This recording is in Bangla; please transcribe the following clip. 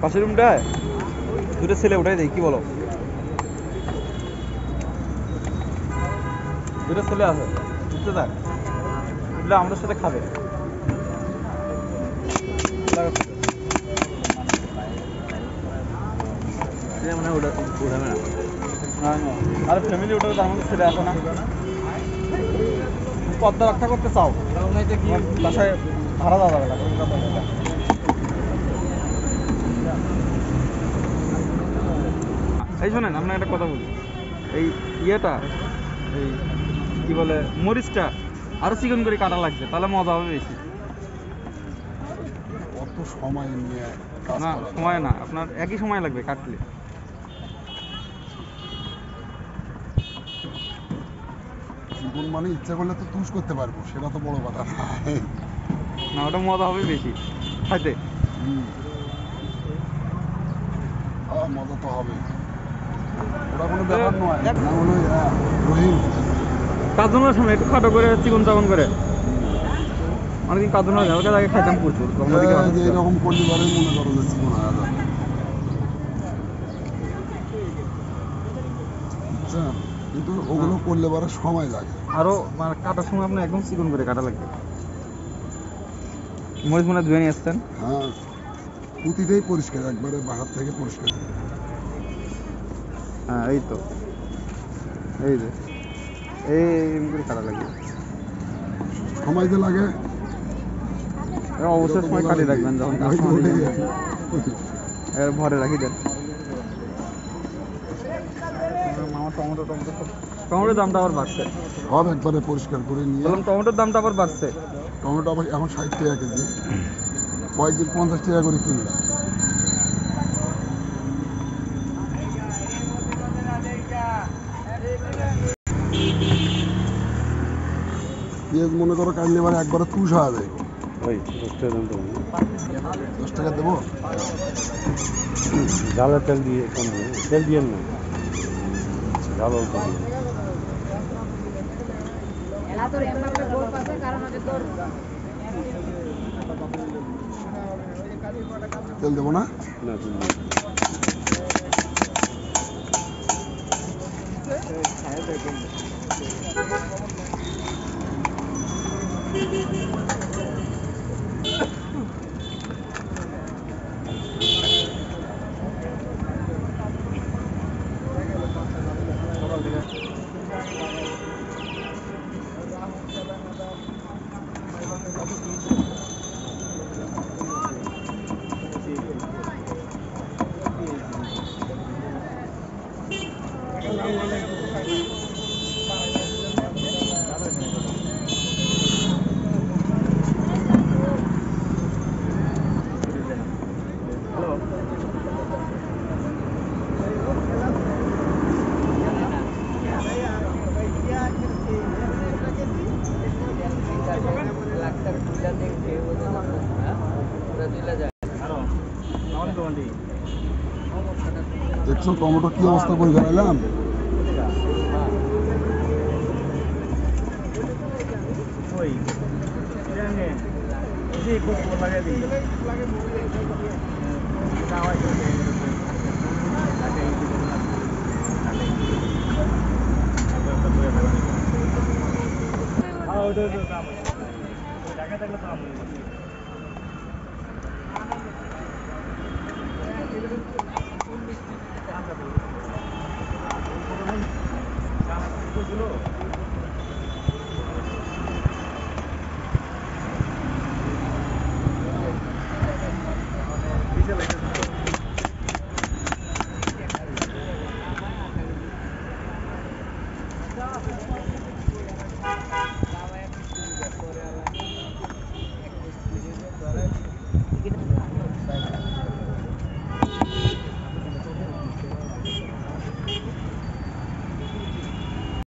পাশের রুমটায় দুটো ছেলে ওটাই দেয়, কি বলো? দুটো ছেলে আছে, বুঝতে থাক, এগুলো আমাদের সাথে খাবে। মানে উঠাবে না, আরে ফ্যামিলি উঠাবে, তার মধ্যে ছেলে আসে না। পদ্মা রক্ষা করতে চাও, বাসায় ভাড়া দেওয়া যাবে না। এই শোনেন, আপনার একটা কথা বলি, এই ইয়েটা, এই কি বলে, মরিচটা আরো চিকন করে কাটা লাগবে, তাহলে মজা হবে বেশি। অত সময় নিয়ে না, সময় না, আপনার একই সময় লাগবে কাটলে। জীবন মানে ইচ্ছা করলে তো তুষ করতে পারবো, সেটা তো বড় কথা না, ওটা মজা হবে বেশি খাইতে। মজা তো হবে, ওটা কোনো ব্যাপার নয়। না হলো রহিম কাজনের সময় একটু খাটো করে চিকন চাকন করে অনেকদিন কাজুন হালকা আগে খাইতাম প্রচুর। এরকম করলে পারে মনে করো যে জীবন হারা যাবে। আচ্ছা, কিন্তু ওগুলো করলে পারে সময় লাগে, আরো মানে কাটার সময় আপনি একদম চিকন করে কাটা লাগবে। মরিচ মনে ধুয়ে নিয়ে আসছেন? হ্যাঁ, প্রতিটাই পরিষ্কার, একবারে বাহার থেকে পরিষ্কার। হ্যাঁ, এই তো, এই যে এই করে কাটা লাগবে। সময় যে লাগে অবশ্যই সময় কাটিয়ে রাখবেন, যখন ভরে রাখি দেন। মামা টমেটোর দামটা আবার বাড়ছে, সব একবারে পরিষ্কার করে নিয়ে। বললাম টমেটোর দামটা আবার বাড়ছে। টমেটো আবার এখন 60 টাকা কেজি, কয়েকদিন 50 টাকা করে কিলো। পেঁয়াজ মনে করো কাটলে এবার একবারে তুষ হওয়া যায়। 10 টাকা দেবো, জ্বালা তেল দিয়ে, তেল দিয়ে না, জ্বালা তেল দেবো না। দেখছো টমেটো কি অবস্থা করে ফেলাইলাম। ওটা